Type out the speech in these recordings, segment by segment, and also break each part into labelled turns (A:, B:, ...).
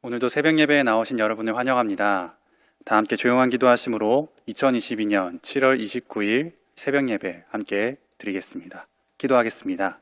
A: 오늘도 새벽 예배에 나오신 여러분을 환영합니다. 다 함께 조용한 기도하심으로 2022년 7월 29일 새벽 예배 함께 드리겠습니다. 기도하겠습니다.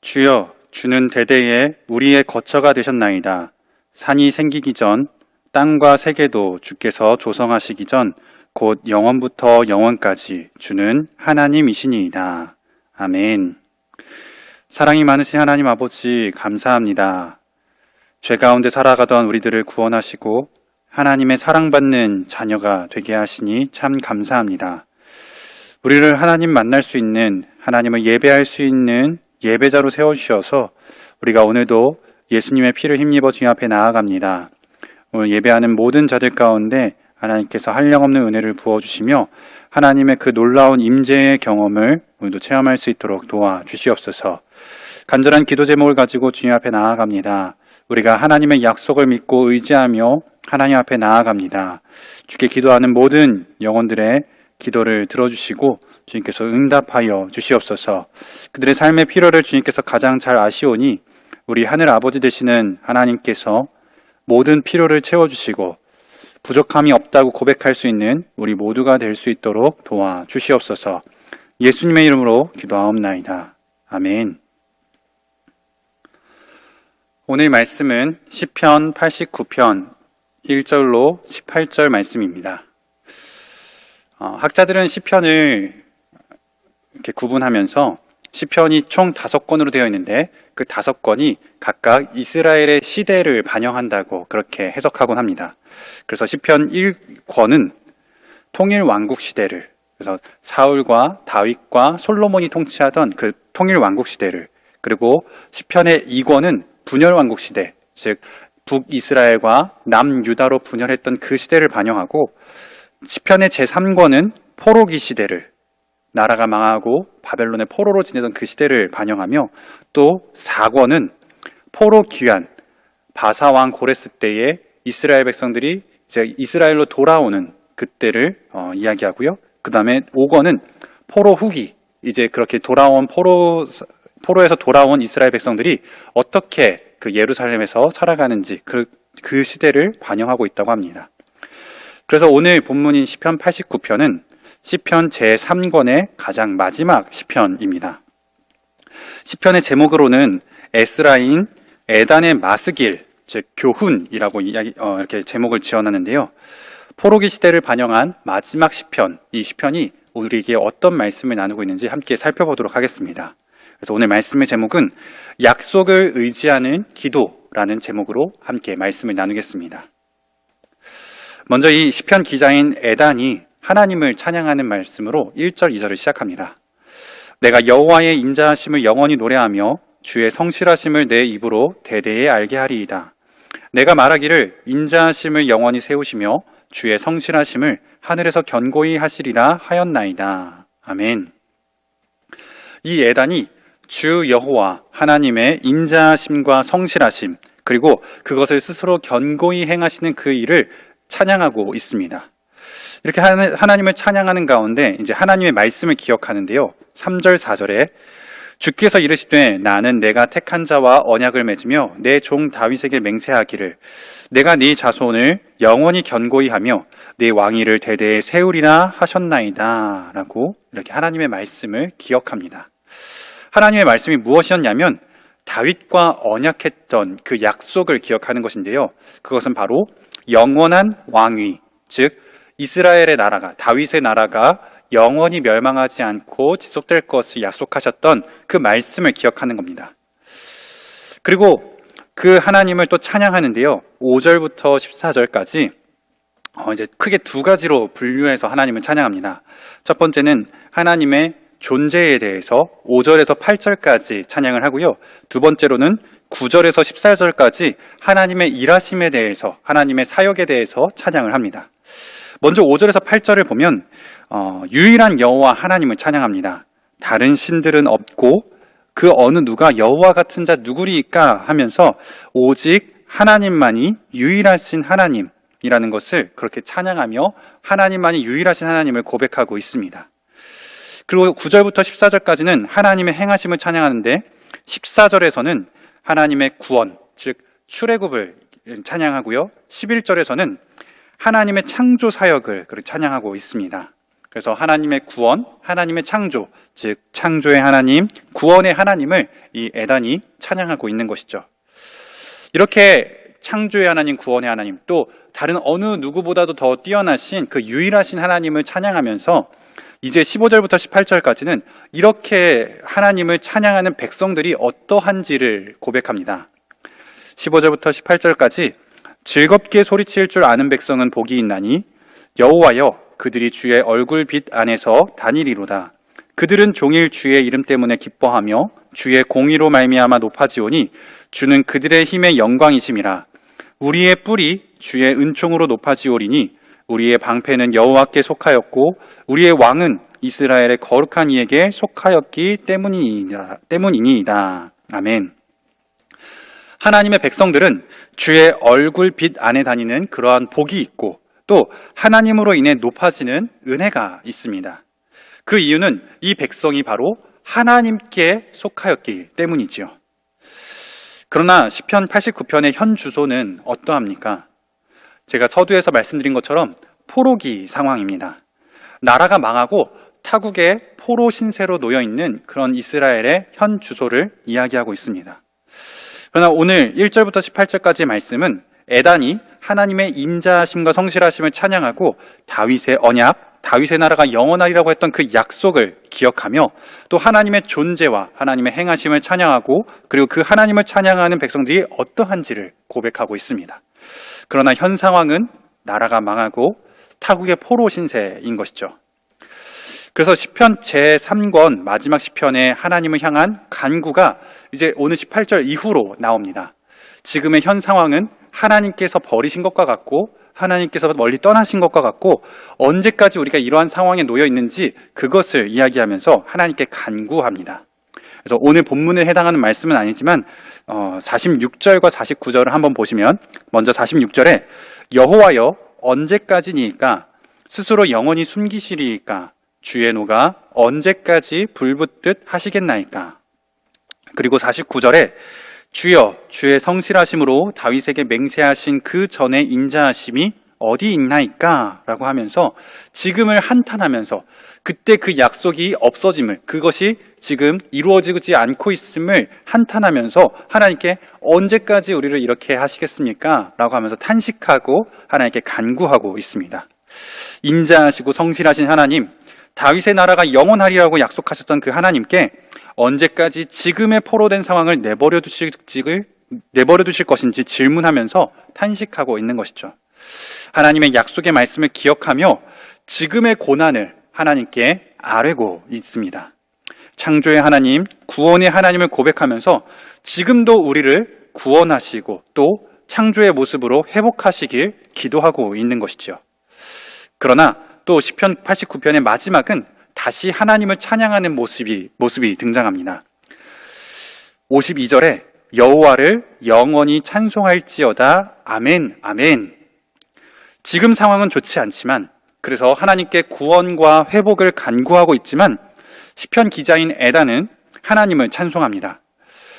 A: 주여, 주는 대대에 우리의 거처가 되셨나이다. 산이 생기기 전, 땅과 세계도 주께서 조성하시기 전, 곧 영원부터 영원까지 주는 하나님이시니이다. 아멘. 사랑이 많으신 하나님 아버지 감사합니다. 죄 가운데 살아가던 우리들을 구원하시고 하나님의 사랑받는 자녀가 되게 하시니 참 감사합니다. 우리를 하나님 만날 수 있는, 하나님을 예배할 수 있는 예배자로 세워주셔서 우리가 오늘도 예수님의 피를 힘입어 주님 앞에 나아갑니다. 오늘 예배하는 모든 자들 가운데 하나님께서 한량없는 은혜를 부어주시며 하나님의 그 놀라운 임재의 경험을 오늘도 체험할 수 있도록 도와주시옵소서. 간절한 기도 제목을 가지고 주님 앞에 나아갑니다. 우리가 하나님의 약속을 믿고 의지하며 하나님 앞에 나아갑니다. 주께 기도하는 모든 영혼들의 기도를 들어주시고 주님께서 응답하여 주시옵소서. 그들의 삶의 필요를 주님께서 가장 잘 아시오니 우리 하늘 아버지 되시는 하나님께서 모든 필요를 채워주시고 부족함이 없다고 고백할 수 있는 우리 모두가 될 수 있도록 도와주시옵소서. 예수님의 이름으로 기도하옵나이다. 아멘. 오늘 말씀은 시편 89편 1절로 18절 말씀입니다. 학자들은 시편을 이렇게 구분하면서 시편이 총 5권으로 되어 있는데 그 5권이 각각 이스라엘의 시대를 반영한다고 그렇게 해석하곤 합니다. 그래서 시편 1권은 통일 왕국 시대를, 그래서 사울과 다윗과 솔로몬이 통치하던 그 통일 왕국 시대를, 그리고 시편의 2권은 분열 왕국 시대, 즉 북이스라엘과 남유다로 분열했던 그 시대를 반영하고, 시편의 제3권은 포로기 시대를, 나라가 망하고 바벨론의 포로로 지내던 그 시대를 반영하며, 또 4권은 포로 귀환, 바사왕 고레스 때에 이스라엘 백성들이 이제 이스라엘로 돌아오는 그때를 이야기하고요. 그 다음에 5권은 포로 후기, 이제 그렇게 돌아온 포로에서 돌아온 이스라엘 백성들이 어떻게 그 예루살렘에서 살아가는지 그 시대를 반영하고 있다고 합니다. 그래서 오늘 본문인 시편 89편은 시편 제3권의 가장 마지막 시편입니다. 시편의 제목으로는 에스라인 에단의 마스길, 즉 교훈이라고 이렇게 제목을 지어놨는데요. 포로기 시대를 반영한 마지막 시편, 이 시편이 우리에게 어떤 말씀을 나누고 있는지 함께 살펴보도록 하겠습니다. 그래서 오늘 말씀의 제목은 약속을 의지하는 기도라는 제목으로 함께 말씀을 나누겠습니다. 먼저 이 시편 기자인 에단이 하나님을 찬양하는 말씀으로 1절, 2절을 시작합니다. 내가 여호와의 인자하심을 영원히 노래하며 주의 성실하심을 내 입으로 대대에 알게 하리이다. 내가 말하기를 인자하심을 영원히 세우시며 주의 성실하심을 하늘에서 견고히 하시리라 하였나이다. 아멘. 이 에단이 주 여호와 하나님의 인자하심과 성실하심, 그리고 그것을 스스로 견고히 행하시는 그 일을 찬양하고 있습니다. 이렇게 하나님을 찬양하는 가운데 이제 하나님의 말씀을 기억하는데요. 3절, 4절에 주께서 이르시되 나는 내가 택한 자와 언약을 맺으며 내 종 다윗에게 맹세하기를 내가 네 자손을 영원히 견고히 하며 네 왕위를 대대에 세우리라 하셨나이다 라고 이렇게 하나님의 말씀을 기억합니다. 하나님의 말씀이 무엇이었냐면 다윗과 언약했던 그 약속을 기억하는 것인데요. 그것은 바로 영원한 왕위, 즉 이스라엘의 나라가, 다윗의 나라가 영원히 멸망하지 않고 지속될 것을 약속하셨던 그 말씀을 기억하는 겁니다. 그리고 그 하나님을 또 찬양하는데요. 5절부터 14절까지 이제 크게 두 가지로 분류해서 하나님을 찬양합니다. 첫 번째는 하나님의 존재에 대해서 5절에서 8절까지 찬양을 하고요. 두 번째로는 9절에서 14절까지 하나님의 일하심에 대해서, 하나님의 사역에 대해서 찬양을 합니다. 먼저 5절에서 8절을 보면 유일한 여호와 하나님을 찬양합니다. 다른 신들은 없고 그 어느 누가 여호와 같은 자 누구리까 하면서 오직 하나님만이 유일하신 하나님, 구원이라는 것을 그렇게 찬양하며 하나님만이 유일하신 하나님을 고백하고 있습니다. 그리고 9절부터 14절까지는 하나님의 행하심을 찬양하는데 14절에서는 하나님의 구원, 즉 출애굽을 찬양하고요. 11절에서는 하나님의 창조 사역을 찬양하고 있습니다. 그래서 하나님의 구원, 하나님의 창조, 즉 창조의 하나님, 구원의 하나님을 이 에단이 찬양하고 있는 것이죠. 이렇게 창조의 하나님, 구원의 하나님, 또 다른 어느 누구보다도 더 뛰어나신 그 유일하신 하나님을 찬양하면서 이제 15절부터 18절까지는 이렇게 하나님을 찬양하는 백성들이 어떠한지를 고백합니다. 15절부터 18절까지 즐겁게 소리칠 줄 아는 백성은 복이 있나니 여호와여 그들이 주의 얼굴빛 안에서 다니리로다. 그들은 종일 주의 이름 때문에 기뻐하며 주의 공의로 말미암아 높아지오니 주는 그들의 힘의 영광이심이라. 우리의 뿔이 주의 은총으로 높아지오리니 우리의 방패는 여호와께 속하였고 우리의 왕은 이스라엘의 거룩한 이에게 속하였기 때문이니이다. 아멘. 하나님의 백성들은 주의 얼굴빛 안에 다니는 그러한 복이 있고 또 하나님으로 인해 높아지는 은혜가 있습니다. 그 이유는 이 백성이 바로 하나님께 속하였기 때문이지요. 그러나 시편 89편의 현 주소는 어떠합니까? 제가 서두에서 말씀드린 것처럼 포로기 상황입니다. 나라가 망하고 타국의 포로 신세로 놓여있는 그런 이스라엘의 현 주소를 이야기하고 있습니다. 그러나 오늘 1절부터 18절까지의 말씀은 에단이 하나님의 인자하심과 성실하심을 찬양하고 다윗의 언약, 다윗의 나라가 영원하리라고 했던 그 약속을 기억하며 또 하나님의 존재와 하나님의 행하심을 찬양하고 그리고 그 하나님을 찬양하는 백성들이 어떠한지를 고백하고 있습니다. 그러나 현 상황은 나라가 망하고 타국의 포로 신세인 것이죠. 그래서 시편 제3권 마지막 시편의 하나님을 향한 간구가 이제 오늘 18절 이후로 나옵니다. 지금의 현 상황은 하나님께서 버리신 것과 같고 하나님께서 멀리 떠나신 것과 같고 언제까지 우리가 이러한 상황에 놓여 있는지 그것을 이야기하면서 하나님께 간구합니다. 그래서 오늘 본문에 해당하는 말씀은 아니지만 46절과 49절을 한번 보시면 먼저 46절에 여호와여 언제까지니까 스스로 영원히 숨기시리이까 주의 노가 언제까지 불붙듯 하시겠나이까. 그리고 49절에 주여 주의 성실하심으로 다윗에게 맹세하신 그 전에 인자하심이 어디 있나이까 라고 하면서 지금을 한탄하면서 그때 그 약속이 없어짐을 그것이 지금 이루어지지 않고 있음을 한탄하면서 하나님께 언제까지 우리를 이렇게 하시겠습니까? 라고 하면서 탄식하고 하나님께 간구하고 있습니다. 인자하시고 성실하신 하나님, 다윗의 나라가 영원하리라고 약속하셨던 그 하나님께 언제까지 지금의 포로된 상황을 내버려 두실 것인지 질문하면서 탄식하고 있는 것이죠. 하나님의 약속의 말씀을 기억하며 지금의 고난을 하나님께 아뢰고 있습니다. 창조의 하나님, 구원의 하나님을 고백하면서 지금도 우리를 구원하시고 또 창조의 모습으로 회복하시길 기도하고 있는 것이죠. 그러나 또 시편 89편의 마지막은 다시 하나님을 찬양하는 모습이 등장합니다. 52절에 여호와를 영원히 찬송할지어다 아멘 아멘. 지금 상황은 좋지 않지만 그래서 하나님께 구원과 회복을 간구하고 있지만 시편 기자인 에다는 하나님을 찬송합니다.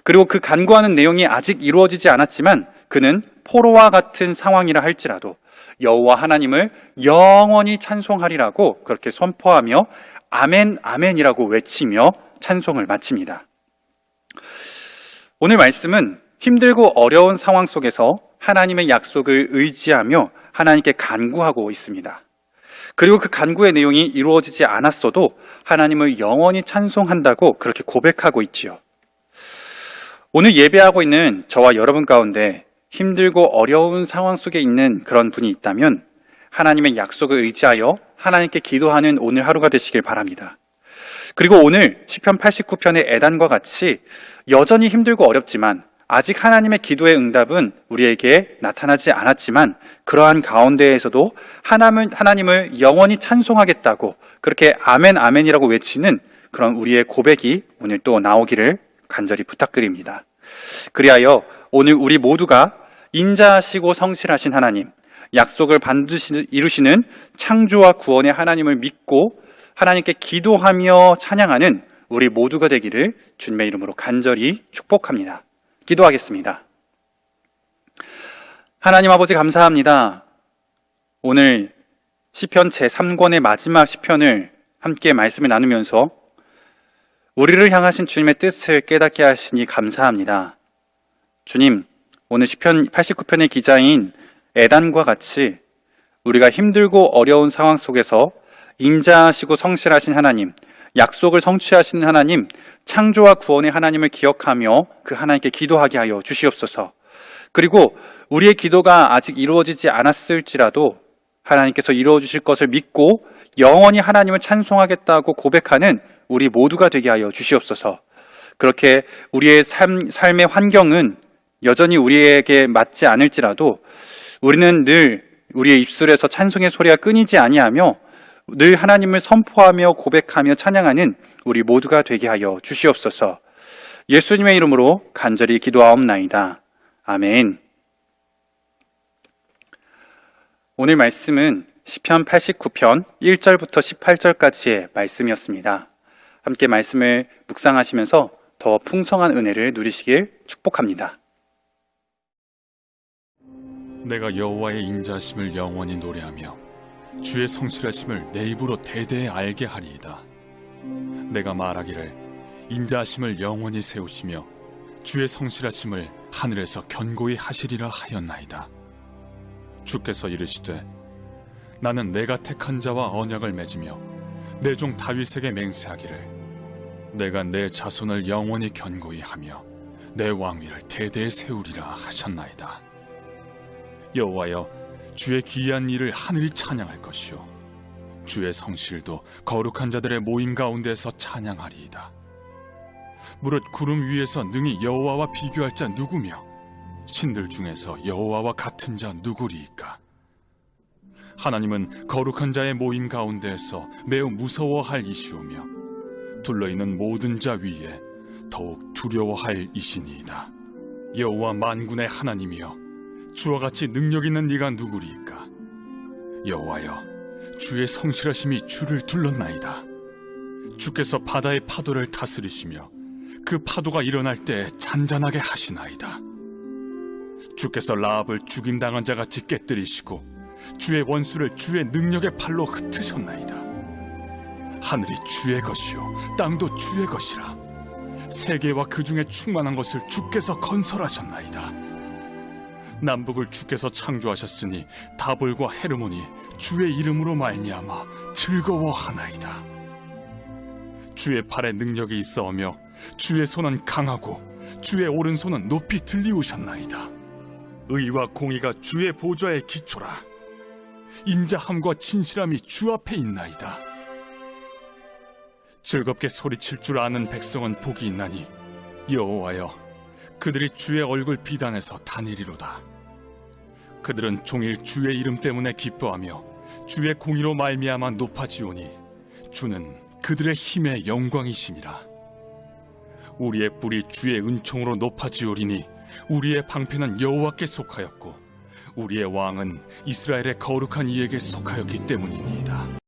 A: 그리고 그 간구하는 내용이 아직 이루어지지 않았지만 그는 포로와 같은 상황이라 할지라도 여호와 하나님을 영원히 찬송하리라고 그렇게 선포하며 아멘 아멘이라고 외치며 찬송을 마칩니다. 오늘 말씀은 힘들고 어려운 상황 속에서 하나님의 약속을 의지하며 하나님께 간구하고 있습니다. 그리고 그 간구의 내용이 이루어지지 않았어도 하나님을 영원히 찬송한다고 그렇게 고백하고 있지요. 오늘 예배하고 있는 저와 여러분 가운데 힘들고 어려운 상황 속에 있는 그런 분이 있다면 하나님의 약속을 의지하여 하나님께 기도하는 오늘 하루가 되시길 바랍니다. 그리고 오늘 시편 89편의 에단과 같이 여전히 힘들고 어렵지만 아직 하나님의 기도의 응답은 우리에게 나타나지 않았지만 그러한 가운데에서도 하나님을 영원히 찬송하겠다고 그렇게 아멘 아멘이라고 외치는 그런 우리의 고백이 오늘 또 나오기를 간절히 부탁드립니다. 그리하여 오늘 우리 모두가 인자하시고 성실하신 하나님, 약속을 반드시 이루시는 창조와 구원의 하나님을 믿고 하나님께 기도하며 찬양하는 우리 모두가 되기를 주님의 이름으로 간절히 축복합니다. 기도하겠습니다. 하나님 아버지 감사합니다. 오늘 시편 제3권의 마지막 시편을 함께 말씀을 나누면서 우리를 향하신 주님의 뜻을 깨닫게 하시니 감사합니다. 주님, 오늘 시편 89편의 기자인 에단과 같이 우리가 힘들고 어려운 상황 속에서 인자하시고 성실하신 하나님, 약속을 성취하시는 하나님, 창조와 구원의 하나님을 기억하며 그 하나님께 기도하게 하여 주시옵소서. 그리고 우리의 기도가 아직 이루어지지 않았을지라도 하나님께서 이루어 주실 것을 믿고 영원히 하나님을 찬송하겠다고 고백하는 우리 모두가 되게 하여 주시옵소서. 그렇게 우리의 삶의 환경은 여전히 우리에게 맞지 않을지라도 우리는 늘 우리의 입술에서 찬송의 소리가 끊이지 아니하며 늘 하나님을 선포하며 고백하며 찬양하는 우리 모두가 되게 하여 주시옵소서. 예수님의 이름으로 간절히 기도하옵나이다. 아멘. 오늘 말씀은 시편 89편 1절부터 18절까지의 말씀이었습니다. 함께 말씀을 묵상하시면서 더 풍성한 은혜를 누리시길 축복합니다.
B: 내가 여호와의 인자하심을 영원히 노래하며 주의 성실하심을 내 입으로 대대에 알게 하리이다. 내가 말하기를 인자하심을 영원히 세우시며 주의 성실하심을 하늘에서 견고히 하시리라 하였나이다. 주께서 이르시되 나는 내가 택한 자와 언약을 맺으며 내 종 다윗에게 맹세하기를 내가 내 자손을 영원히 견고히 하며 내 왕위를 대대에 세우리라 하셨나이다. 여호와여, 주의 기이한 일을 하늘이 찬양할 것이요 주의 성실도 거룩한 자들의 모임 가운데서 찬양하리이다. 무릇 구름 위에서 능히 여호와와 비교할 자 누구며 신들 중에서 여호와와 같은 자 누구리이까? 하나님은 거룩한 자의 모임 가운데에서 매우 무서워할 이시오며 둘러있는 모든 자 위에 더욱 두려워할 이시니이다. 여호와 만군의 하나님이여, 주와 같이 능력 있는 네가 누구리이까? 여호와여, 주의 성실하심이 주를 둘렀나이다. 주께서 바다의 파도를 다스리시며 그 파도가 일어날 때 잔잔하게 하시나이다. 주께서 라합을 죽임당한 자같이 깨뜨리시고 주의 원수를 주의 능력의 팔로 흩으셨나이다. 하늘이 주의 것이요 땅도 주의 것이라. 세계와 그 중에 충만한 것을 주께서 건설하셨나이다. 남북을 주께서 창조하셨으니 다볼과 헤르몬이 주의 이름으로 말미암아 즐거워하나이다. 주의 팔에 능력이 있어오며 주의 손은 강하고 주의 오른손은 높이 들리우셨나이다. 의와 공의가 주의 보좌의 기초라. 인자함과 진실함이 주 앞에 있나이다. 즐겁게 소리칠 줄 아는 백성은 복이 있나니 여호와여, 그들이 주의 얼굴 비단에서 다니리로다. 그들은 종일 주의 이름 때문에 기뻐하며 주의 공의로 말미암아 높아지오니 주는 그들의 힘의 영광이심이라. 우리의 뿔이 주의 은총으로 높아지오리니 우리의 방패는 여호와께 속하였고 우리의 왕은 이스라엘의 거룩한 이에게 속하였기 때문이니이다.